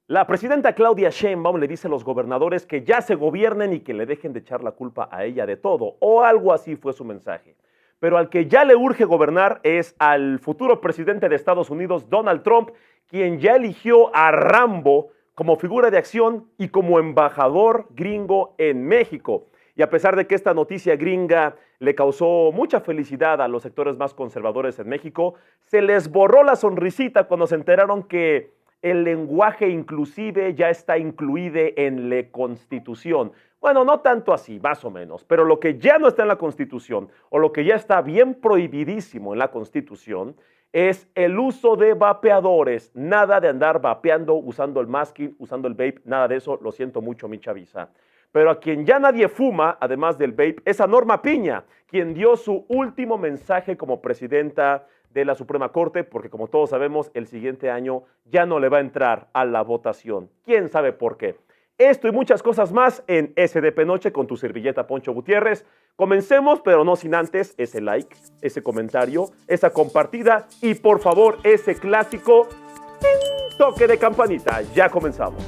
La presidenta Claudia Sheinbaum le dice a los gobernadores que ya se gobiernen y que le dejen de echar la culpa a ella de todo, o algo así fue su mensaje. Pero al que ya le urge gobernar es al futuro presidente de Estados Unidos, Donald Trump, quien ya eligió a Rambo como figura de acción y como embajador gringo en México. Y a pesar de que esta noticia gringa le causó mucha felicidad a los sectores más conservadores en México, se les borró la sonrisita cuando se enteraron que el lenguaje inclusive ya está incluido en la Constitución. Bueno, no tanto así, más o menos, pero lo que ya no está en la Constitución o lo que ya está bien prohibidísimo en la Constitución es el uso de vapeadores. Nada de andar vapeando, usando el masking, usando el vape, nada de eso, lo siento mucho, mi chaviza. Pero a quien ya nadie fuma, además del vape, es a Norma Piña, quien dio su último mensaje como presidenta de la Suprema Corte, porque como todos sabemos, el siguiente año ya no le va a entrar a la votación. ¿Quién sabe por qué? Esto y muchas cosas más en SDP Noche con tu servilleta Poncho Gutiérrez. Comencemos, pero no sin antes ese like, ese comentario, esa compartida y por favor ese clásico toque de campanita. Ya comenzamos.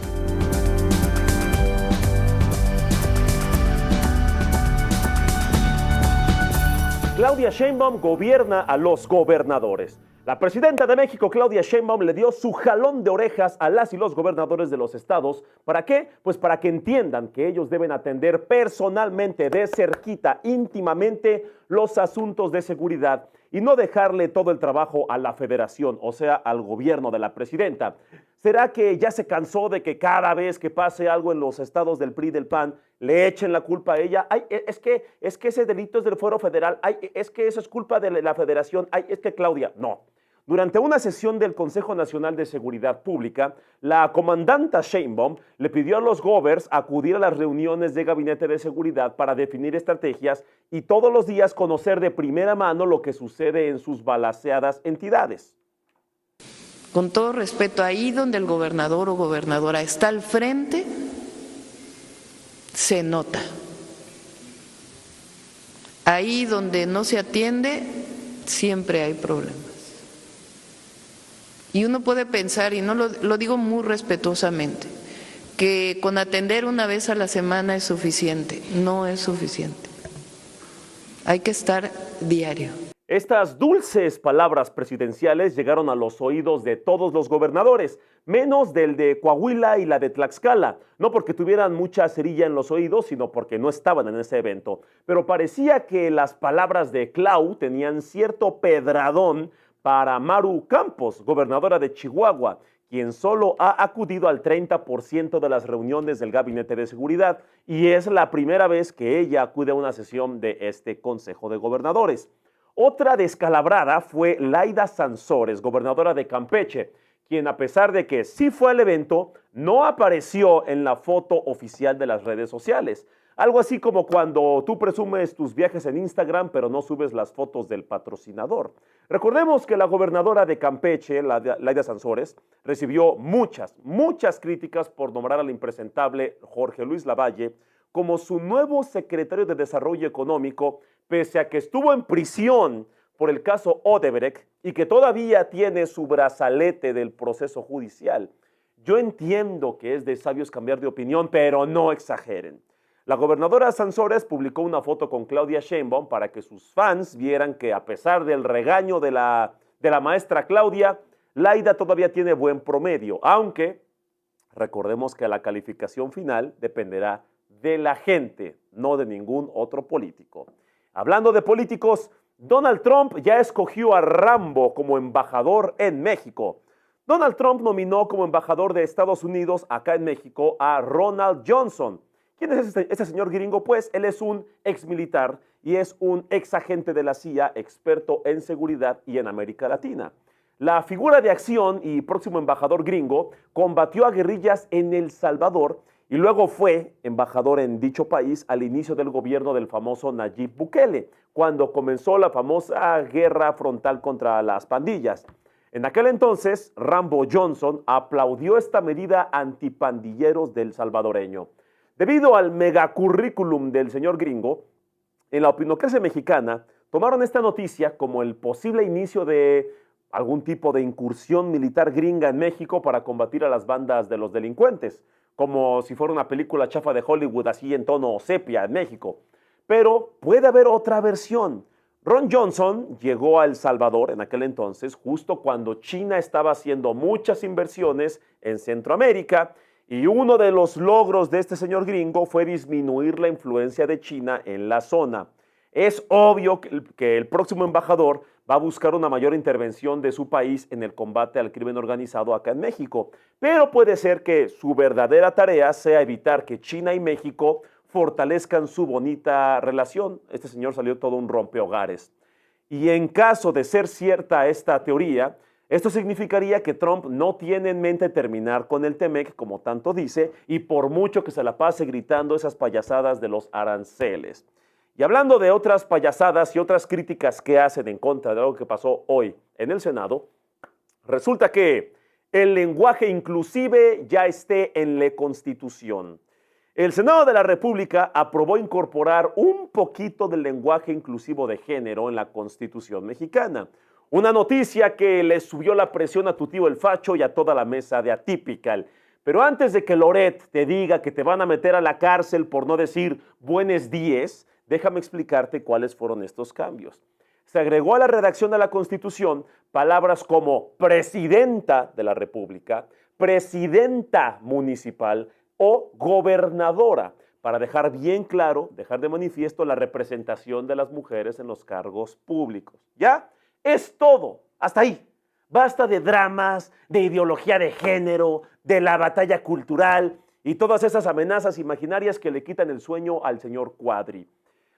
Claudia Sheinbaum gobierna a los gobernadores. La presidenta de México, Claudia Sheinbaum, le dio su jalón de orejas a las y los gobernadores de los estados. ¿Para qué? Pues para que entiendan que ellos deben atender personalmente, de cerquita, íntimamente, los asuntos de seguridad y no dejarle todo el trabajo a la federación, o sea, al gobierno de la presidenta. ¿Será que ya se cansó de que cada vez que pase algo en los estados del PRI y del PAN le echen la culpa a ella? Ay, es que ese delito es del fuero federal. Ay, es que eso es culpa de la federación. Ay, es que Claudia, no. Durante una sesión del Consejo Nacional de Seguridad Pública, la comandanta Sheinbaum le pidió a los govers acudir a las reuniones de gabinete de seguridad para definir estrategias y todos los días conocer de primera mano lo que sucede en sus balaceadas entidades. Con todo respeto, ahí donde el gobernador o gobernadora está al frente, se nota. Ahí donde no se atiende, siempre hay problemas. Y uno puede pensar, y no lo digo muy respetuosamente, que con atender una vez a la semana es suficiente. No es suficiente. Hay que estar diario. Estas dulces palabras presidenciales llegaron a los oídos de todos los gobernadores, menos del de Coahuila y la de Tlaxcala, no porque tuvieran mucha cerilla en los oídos, sino porque no estaban en ese evento. Pero parecía que las palabras de Clau tenían cierto pedradón para Maru Campos, gobernadora de Chihuahua, quien solo ha acudido al 30% de las reuniones del Gabinete de Seguridad y es la primera vez que ella acude a una sesión de este Consejo de Gobernadores. Otra descalabrada fue Laida Sansores, gobernadora de Campeche, quien a pesar de que sí fue al evento, no apareció en la foto oficial de las redes sociales. Algo así como cuando tú presumes tus viajes en Instagram, pero no subes las fotos del patrocinador. Recordemos que la gobernadora de Campeche, Laida Sansores, recibió muchas críticas por nombrar al impresentable Jorge Luis Lavalle como su nuevo secretario de Desarrollo Económico, pese a que estuvo en prisión por el caso Odebrecht y que todavía tiene su brazalete del proceso judicial. Yo entiendo que es de sabios cambiar de opinión, pero no exageren. La gobernadora Sansores publicó una foto con Claudia Sheinbaum para que sus fans vieran que a pesar del regaño de la maestra Claudia, Laida todavía tiene buen promedio, aunque recordemos que la calificación final dependerá de la gente, no de ningún otro político. Hablando de políticos, Donald Trump ya escogió a Rambo como embajador en México. Donald Trump nominó como embajador de Estados Unidos acá en México a Ronald Johnson. ¿Quién es este señor gringo? Pues él es un ex militar y es un ex agente de la CIA, experto en seguridad y en América Latina. La figura de acción y próximo embajador gringo combatió a guerrillas en El Salvador y luego fue embajador en dicho país al inicio del gobierno del famoso Nayib Bukele, cuando comenzó la famosa guerra frontal contra las pandillas. En aquel entonces, Rambo Johnson aplaudió esta medida antipandilleros del salvadoreño. Debido al megacurrículum del señor gringo, en la opinocracia mexicana tomaron esta noticia como el posible inicio de algún tipo de incursión militar gringa en México para combatir a las bandas de los delincuentes, como si fuera una película chafa de Hollywood así en tono sepia en México. Pero puede haber otra versión. Ron Johnson llegó a El Salvador en aquel entonces, justo cuando China estaba haciendo muchas inversiones en Centroamérica, y uno de los logros de este señor gringo fue disminuir la influencia de China en la zona. Es obvio que el próximo embajador va a buscar una mayor intervención de su país en el combate al crimen organizado acá en México, pero puede ser que su verdadera tarea sea evitar que China y México fortalezcan su bonita relación. Este señor salió todo un rompehogares. Y en caso de ser cierta esta teoría, esto significaría que Trump no tiene en mente terminar con el TEMEC, como tanto dice, y por mucho que se la pase gritando esas payasadas de los aranceles. Y hablando de otras payasadas y otras críticas que hacen en contra de algo que pasó hoy en el Senado, resulta que el lenguaje inclusive ya esté en la Constitución. El Senado de la República aprobó incorporar un poquito del lenguaje inclusivo de género en la Constitución mexicana. Una noticia que le subió la presión a tu tío el Facho y a toda la mesa de Atypical. Pero antes de que Loret te diga que te van a meter a la cárcel por no decir buenos días, déjame explicarte cuáles fueron estos cambios. Se agregó a la redacción de la Constitución palabras como presidenta de la República, presidenta municipal o gobernadora, para dejar bien claro, dejar de manifiesto la representación de las mujeres en los cargos públicos. ¿Ya? Es todo. Hasta ahí. Basta de dramas, de ideología de género, de la batalla cultural y todas esas amenazas imaginarias que le quitan el sueño al señor Cuadri.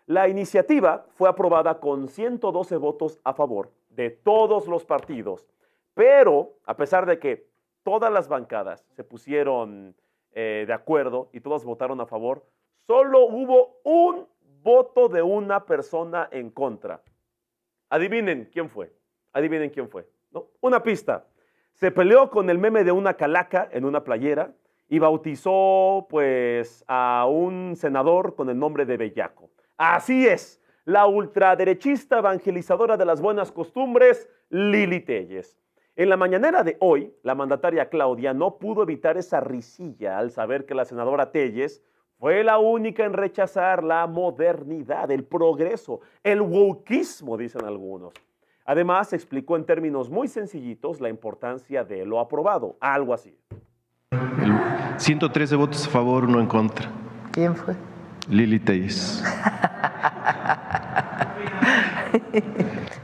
La iniciativa fue aprobada con 112 votos a favor de todos los partidos, pero a pesar de que todas las bancadas se pusieron de acuerdo y todos votaron a favor, solo hubo un voto de una persona en contra. Adivinen quién fue. Adivinen quién fue. ¿No? Una pista. Se peleó con el meme de una calaca en una playera y bautizó pues a un senador con el nombre de Bellaco. Así es, la ultraderechista evangelizadora de las buenas costumbres, Lili Téllez. En la mañanera de hoy, la mandataria Claudia no pudo evitar esa risilla al saber que la senadora Téllez fue la única en rechazar la modernidad, el progreso, el wokismo, dicen algunos. Además, explicó en términos muy sencillitos la importancia de lo aprobado, algo así. 113 votos a favor, 1 en contra. ¿Quién fue? Lili Téllez.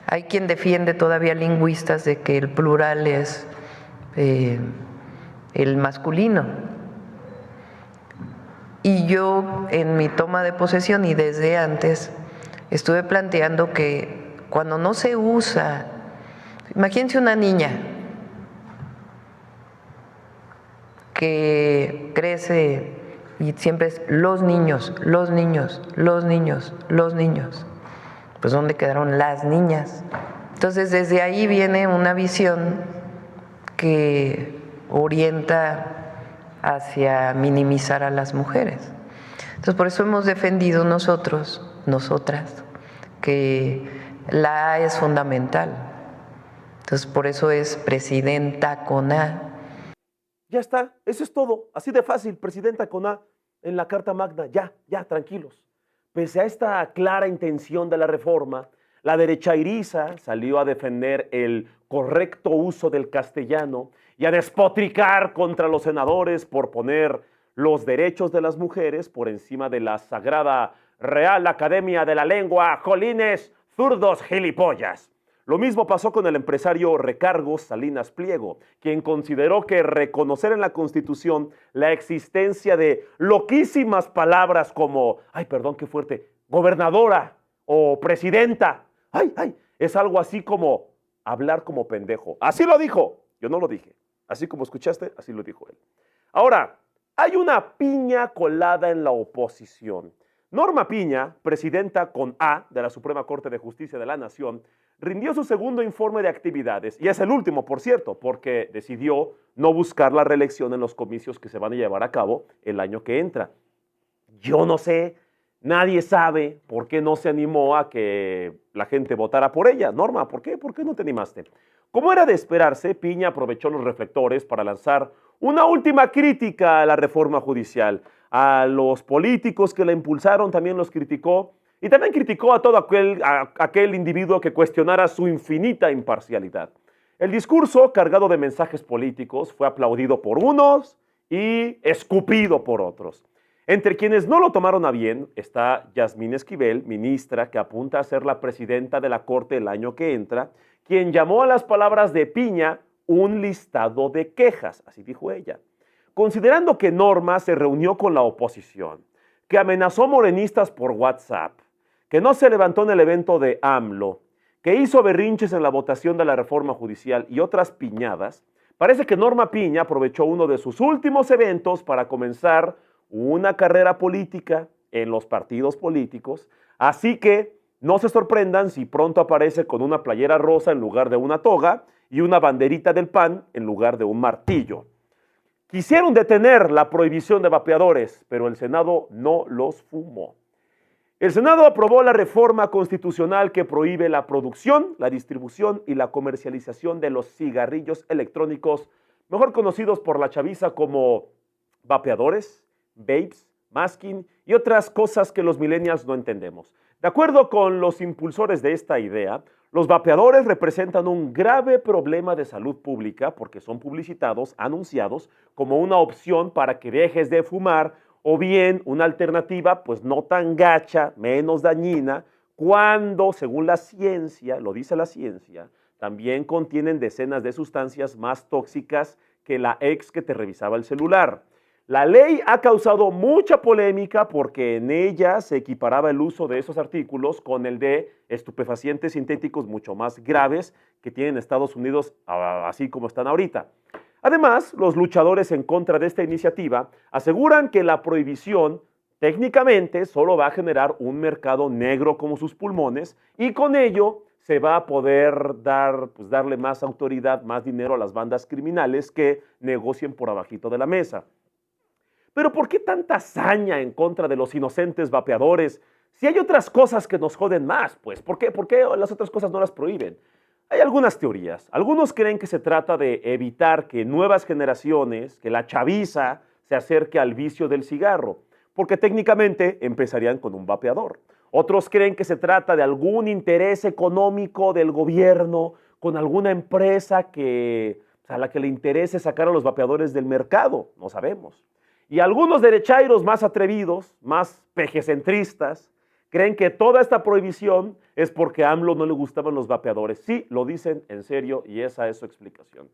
Hay quien defiende todavía lingüistas de que el plural es el masculino. Y yo en mi toma de posesión y desde antes estuve planteando que cuando no se usa, imagínense una niña que crece y siempre es los niños, los niños, los niños, los niños. Pues ¿dónde quedaron las niñas? Entonces desde ahí viene una visión que orienta hacia minimizar a las mujeres. Entonces por eso hemos defendido nosotros, nosotras, que la A es fundamental. Entonces por eso es presidenta con A. Ya está, eso es todo, así de fácil, presidenta con A en la Carta Magna, ya, tranquilos. Pese a esta clara intención de la reforma, la derechairiza salió a defender el correcto uso del castellano y a despotricar contra los senadores por poner los derechos de las mujeres por encima de la sagrada Real Academia de la Lengua, jolines, zurdos, gilipollas. Lo mismo pasó con el empresario Recargos Salinas Pliego, quien consideró que reconocer en la Constitución la existencia de loquísimas palabras como, ay, perdón, qué fuerte, gobernadora o presidenta, es algo así como hablar como pendejo. Así lo dijo, yo no lo dije. Así como escuchaste, así lo dijo él. Ahora, hay una piña colada en la oposición. Norma Piña, presidenta con A de la Suprema Corte de Justicia de la Nación, rindió su segundo informe de actividades, y es el último, por cierto, porque decidió no buscar la reelección en los comicios que se van a llevar a cabo el año que entra. Yo no sé, nadie sabe por qué no se animó a que la gente votara por ella. Norma, ¿por qué? ¿Por qué no te animaste? Como era de esperarse, Piña aprovechó los reflectores para lanzar una última crítica a la reforma judicial. A los políticos que la impulsaron también los criticó, y también criticó a todo aquel individuo que cuestionara su infinita imparcialidad. El discurso, cargado de mensajes políticos, fue aplaudido por unos y escupido por otros. Entre quienes no lo tomaron a bien está Yasmín Esquivel, ministra que apunta a ser la presidenta de la Corte el año que entra, quien llamó a las palabras de Piña un listado de quejas, así dijo ella. Considerando que Norma se reunió con la oposición, que amenazó morenistas por WhatsApp, que no se levantó en el evento de AMLO, que hizo berrinches en la votación de la reforma judicial y otras piñadas, parece que Norma Piña aprovechó uno de sus últimos eventos para comenzar una carrera política en los partidos políticos, así que no se sorprendan si pronto aparece con una playera rosa en lugar de una toga y una banderita del PAN en lugar de un martillo. Quisieron detener la prohibición de vapeadores, pero el Senado no los fumó. El Senado aprobó la reforma constitucional que prohíbe la producción, la distribución y la comercialización de los cigarrillos electrónicos, mejor conocidos por la chaviza como vapeadores, vapes, masking y otras cosas que los millennials no entendemos. De acuerdo con los impulsores de esta idea, los vapeadores representan un grave problema de salud pública porque son publicitados, anunciados como una opción para que dejes de fumar o bien una alternativa pues no tan gacha, menos dañina, cuando, según la ciencia, lo dice la ciencia, también contienen decenas de sustancias más tóxicas que la ex que te revisaba el celular. La ley ha causado mucha polémica porque en ella se equiparaba el uso de esos artículos con el de estupefacientes sintéticos mucho más graves que tienen Estados Unidos, así como están ahorita. Además, los luchadores en contra de esta iniciativa aseguran que la prohibición técnicamente solo va a generar un mercado negro como sus pulmones y con ello se va a poder darle más autoridad, más dinero a las bandas criminales que negocien por abajito de la mesa. Pero ¿por qué tanta hazaña en contra de los inocentes vapeadores si hay otras cosas que nos joden más? Pues, ¿por qué las otras cosas no las prohíben? Hay algunas teorías. Algunos creen que se trata de evitar que nuevas generaciones, que la chaviza, se acerque al vicio del cigarro, porque técnicamente empezarían con un vapeador. Otros creen que se trata de algún interés económico del gobierno con alguna empresa a la que le interese sacar a los vapeadores del mercado. No sabemos. Y algunos derechairos más atrevidos, más pejecentristas, creen que toda esta prohibición es porque a AMLO no le gustaban los vapeadores. Sí, lo dicen en serio y esa es su explicación.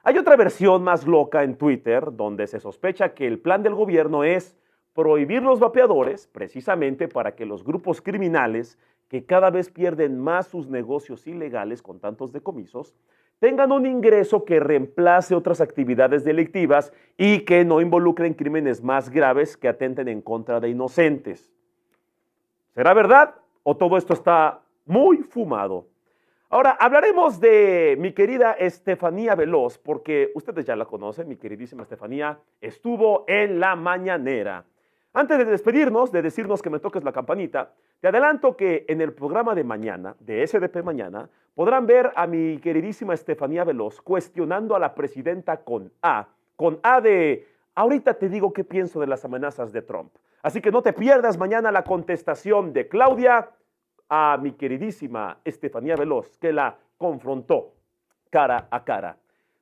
Hay otra versión más loca en Twitter donde se sospecha que el plan del gobierno es prohibir los vapeadores precisamente para que los grupos criminales, que cada vez pierden más sus negocios ilegales con tantos decomisos, tengan un ingreso que reemplace otras actividades delictivas y que no involucren crímenes más graves que atenten en contra de inocentes. ¿Será verdad o todo esto está muy fumado? Ahora, hablaremos de mi querida Estefanía Veloz, porque ustedes ya la conocen, mi queridísima Estefanía, estuvo en La Mañanera. Antes de despedirnos, de decirnos que me toques la campanita, te adelanto que en el programa de mañana, de SDP Mañana, podrán ver a mi queridísima Estefanía Veloz cuestionando a la presidenta con A de, ahorita te digo qué pienso de las amenazas de Trump. Así que no te pierdas mañana la contestación de Claudia a mi queridísima Estefanía Veloz, que la confrontó cara a cara.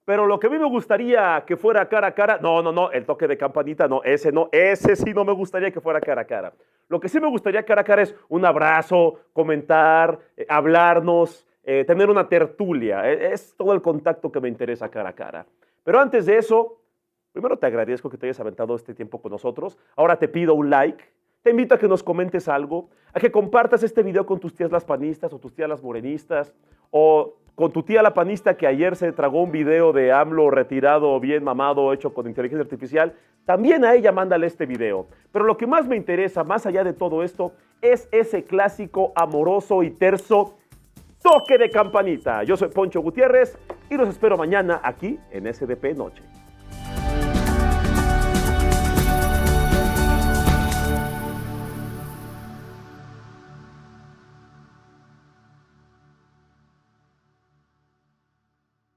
Pero lo que a mí me gustaría que fuera cara a cara, no, el toque de campanita, ese sí no me gustaría que fuera cara a cara. Lo que sí me gustaría cara a cara es un abrazo, comentar, hablarnos, tener una tertulia. Es todo el contacto que me interesa cara a cara. Pero antes de eso, primero te agradezco que te hayas aventado este tiempo con nosotros. Ahora te pido un like. Te invito a que nos comentes algo, a que compartas este video con tus tías las panistas o tus tías las morenistas o con tu tía la panista que ayer se tragó un video de AMLO retirado, bien mamado, hecho con inteligencia artificial. También a ella mándale este video. Pero lo que más me interesa, más allá de todo esto, es ese clásico amoroso y terso toque de campanita. Yo soy Poncho Gutiérrez y los espero mañana aquí en SDP Noche.